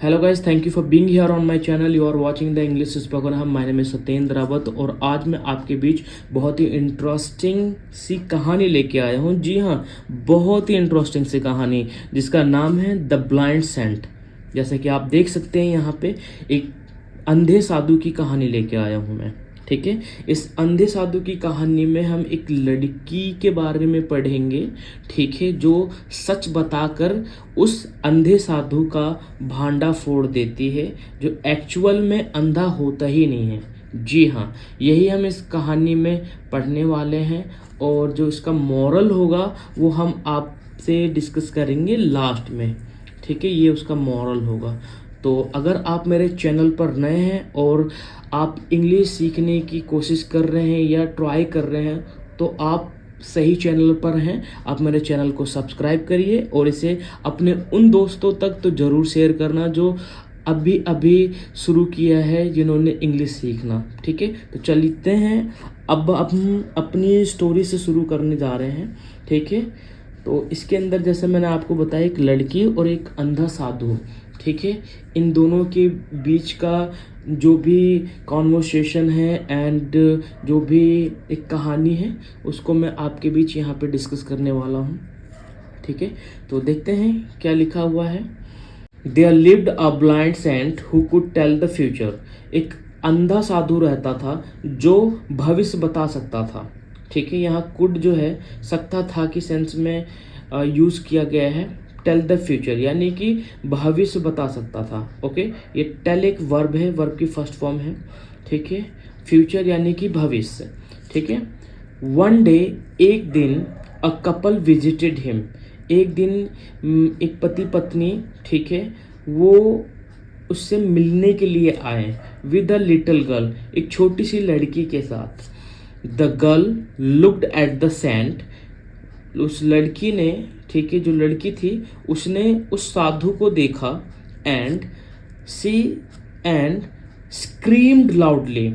Hello guys, thank you for being here on my channel. You are watching the English spoken हम। My name is Satyendra Rawat और आज मैं आपके बीच बहुत ही interesting सी कहानी लेके आया हूँ। जी हाँ, बहुत ही इंटरेस्टिंग सी कहानी जिसका नाम है द ब्लाइंड सेंट। जैसे कि आप देख सकते हैं यहाँ पे एक अंधे साधु की कहानी लेके आया हूँ मैं। ठीक है, इस अंधे साधु की कहानी में हम एक लड़की के बारे में पढ़ेंगे। ठीक है, जो सच बताकर उस अंधे साधु का भांडा फोड़ देती है, जो एक्चुअल में अंधा होता ही नहीं है। जी हाँ, यही हम इस कहानी में पढ़ने वाले हैं और जो इसका मॉरल होगा वो हम आपसे डिस्कस करेंगे लास्ट में। ठीक है, ये उसका मॉरल होगा। तो अगर आप मेरे चैनल पर नए हैं और आप इंग्लिश सीखने की कोशिश कर रहे हैं या ट्राई कर रहे हैं तो आप सही चैनल पर हैं। आप मेरे चैनल को सब्सक्राइब करिए और इसे अपने उन दोस्तों तक तो ज़रूर शेयर करना जो अभी अभी शुरू किया है, जिन्होंने इंग्लिश सीखना। ठीक है, तो चलते हैं अब हम अपनी स्टोरी से शुरू करने जा रहे हैं। ठीक है, तो इसके अंदर जैसे मैंने आपको बताया एक लड़की और एक अंधा साधु। ठीक है, इन दोनों के बीच का जो भी कॉन्वर्सेशन है एंड जो भी एक कहानी है उसको मैं आपके बीच यहाँ पे डिस्कस करने वाला हूँ। ठीक है, तो देखते हैं क्या लिखा हुआ है। There lived a blind saint who could tell the future। एक अंधा साधु रहता था जो भविष्य बता सकता था। ठीक है, यहाँ कुड जो है सकता था की सेंस में यूज़ किया गया है। टेल द फ्यूचर यानी कि भविष्य बता सकता था। ओके, ये टेल एक वर्ब है, वर्ब की फर्स्ट फॉर्म है। ठीक है, फ्यूचर यानी कि भविष्य। ठीक है, वन डे एक दिन अ कपल विजिटेड हिम। एक दिन एक पति पत्नी, ठीक है, वो उससे मिलने के लिए आए विद अ लिटिल गर्ल, एक छोटी सी लड़की के साथ। The girl looked at the saint. उस लड़की ने, ठीक है, जो लड़की थी उसने उस साधु को देखा एंड स्क्रीम्ड लाउडली।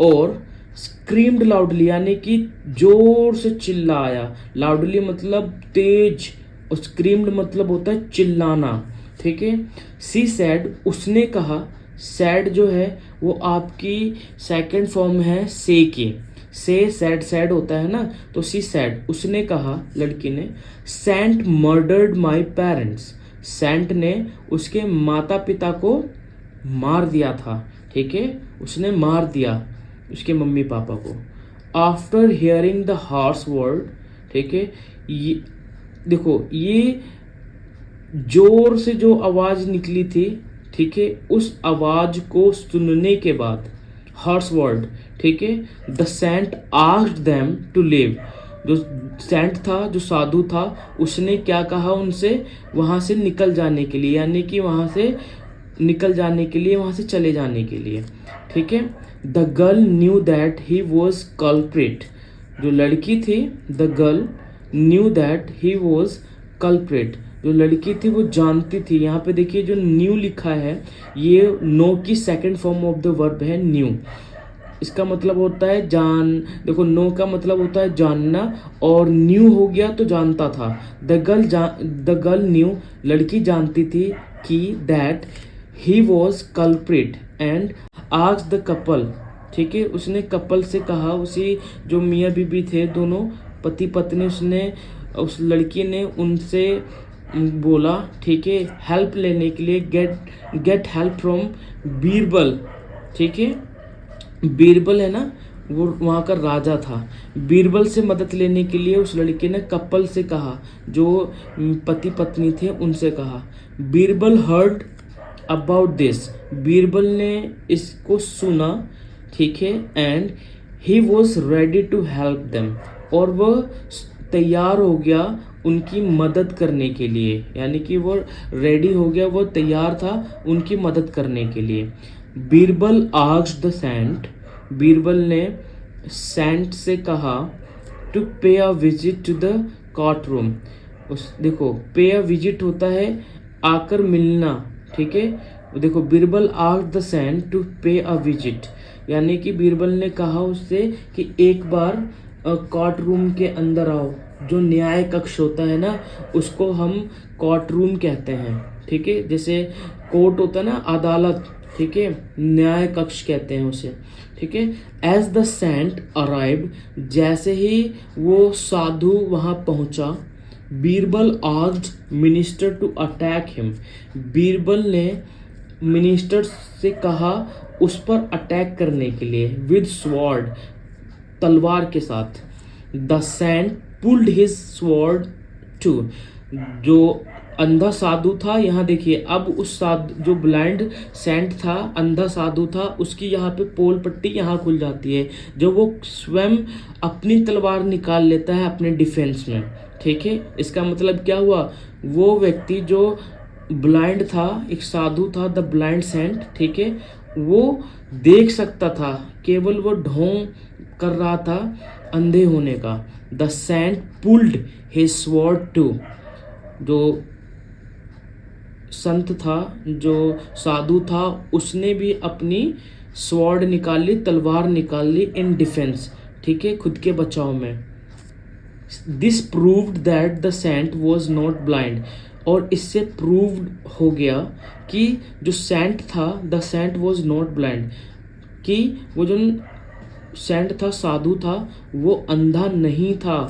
और स्क्रीम्ड लाउडली यानी कि जोर से चिल्लाया। लाउडली मतलब तेज और स्क्रीम्ड मतलब होता है चिल्लाना। ठीक है, सी सैड उसने कहा। सैड जो है वो आपकी सेकंड फॉर्म है से की। से सैड सैड होता है ना, तो सी सैड उसने कहा, लड़की ने, saint murdered my parents. Saint ने उसके माता पिता को मार दिया था। ठीक है, उसने मार दिया उसके मम्मी पापा को। After hearing the harsh word. ठीक है, ये देखो, ये जोर से जो आवाज निकली थी, ठीक है, उस आवाज को सुनने के बाद, हार्श वर्ड, ठीक है, the saint asked them to leave. जो सेंट था, जो साधु था, उसने क्या कहा उनसे, वहां से निकल जाने के लिए, यानी कि वहां से निकल जाने के लिए, वहां से चले जाने के लिए। ठीक है, the girl knew that he was culprit. जो लड़की थी, the girl knew that he was culprit. जो लड़की थी वो जानती थी। यहाँ पे देखिए जो न्यू लिखा है, ये नो की second form of the verb है न्यू। इसका मतलब होता है जान। देखो, नो का मतलब होता है जानना और न्यू हो गया तो जानता था। द गर्ल न्यू, लड़की जानती थी कि that he was culprit and asked the couple. ठीक है, उसने कपल से कहा, उसी जो मियाँ बीबी थे दोनों पति पत्नी, उसने उस लड़की ने उनसे बोला, ठीक है, हेल्प लेने के लिए, गेट हेल्प फ्रॉम बीरबल। ठीक है, बीरबल है ना, वो वहाँ का राजा था। बीरबल से मदद लेने के लिए उस लड़के ने कपल से कहा, जो पति पत्नी थे उनसे कहा। Birbal heard about this. Birbal ने इसको सुना। ठीक है, and he was ready to help them. और वह तैयार हो गया उनकी मदद करने के लिए, यानी कि वो रेडी हो गया, वो तैयार था उनकी मदद करने के लिए। Birbal asked the saint. Birbal ने सेंट से कहा to pay a visit to the court room. उस देखो, पे अ विजिट होता है आकर मिलना। ठीक है, देखो, Birbal asked the saint to pay a visit, यानी कि बीरबल ने कहा उससे कि एक बार कोर्ट रूम के अंदर आओ। जो न्याय कक्ष होता है ना, उसको हम कोर्ट रूम कहते हैं। ठीक है, जैसे कोर्ट होता है ना, अदालत, ठीक है, न्याय कक्ष कहते हैं उसे, ठीक है। एज द सेंट अराइव्ड, जैसे ही वो साधु वहां पहुंचा, Birbal asked minister to attack him, Birbal ने मिनिस्टर से कहा उस पर अटैक करने के लिए, विद स्वॉर्ड, तलवार के साथ। The saint pulled his sword to, जो अंधा साधु था, यहाँ देखिए अब उस साधु, जो ब्लाइंड सेंट था, अंधा साधु था, उसकी यहाँ पे पोल पट्टी यहाँ खुल जाती है, जो वो स्वयं अपनी तलवार निकाल लेता है अपने डिफेंस में, ठीक है। इसका मतलब क्या हुआ, वो व्यक्ति जो ब्लाइंड था, एक साधु था, द ब्लाइंड सेंट, ठीक है, वो देख सकता था, केवल वो ढोंग कर रहा था अंधे होने का। The saint pulled his sword to, जो संत था, जो साधु था, उसने भी अपनी स्वॉर्ड निकाल ली, तलवार निकाल ली, इन डिफेंस, ठीक है, खुद के बचाव में। This proved that the saint was not blind, और इससे प्रूव्ड हो गया कि जो सेंट था, the saint was not blind, कि वो जो सेंट था, साधु था, वो अंधा नहीं था।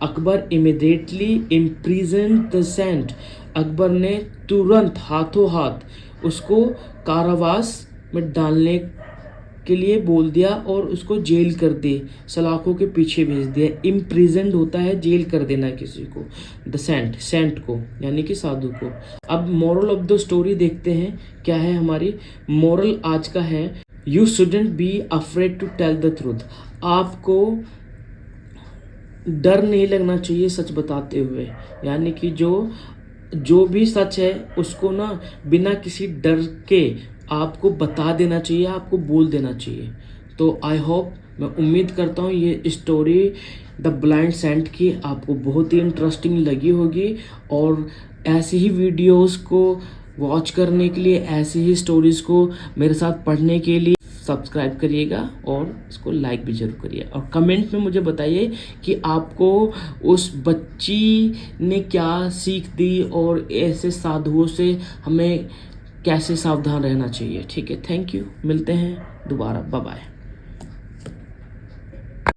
Akbar immediately imprisoned the saint, Akbar ने तुरंत हाथों हाथ उसको कारावास में डालने के लिए बोल दिया और उसको जेल कर दी, सलाखों के पीछे भेज दिया। इम्प्रिजन्ड होता है जेल कर देना किसी को, द सेंट, सेंट को यानी कि साधु को। अब मोरल ऑफ द स्टोरी देखते हैं क्या है हमारी मोरल आज का है, you shouldn't be afraid to tell the truth, आपको डर नहीं लगना चाहिए सच बताते हुए, यानी कि जो भी सच है उसको ना बिना किसी डर के आपको बता देना चाहिए, आपको बोल देना चाहिए। तो आई होप, मैं उम्मीद करता हूँ ये स्टोरी द ब्लाइंड सेंट की आपको बहुत ही इंटरेस्टिंग लगी होगी, और ऐसी ही वीडियोस को वॉच करने के लिए, ऐसी ही स्टोरीज़ को मेरे साथ पढ़ने के लिए सब्सक्राइब करिएगा और इसको लाइक भी जरूर करिए, और कमेंट में मुझे बताइए कि आपको उस बच्ची ने क्या सीख दी और ऐसे साधुओं से हमें कैसे सावधान रहना चाहिए। ठीक है, थैंक यू, मिलते हैं दोबारा, बाय बाय।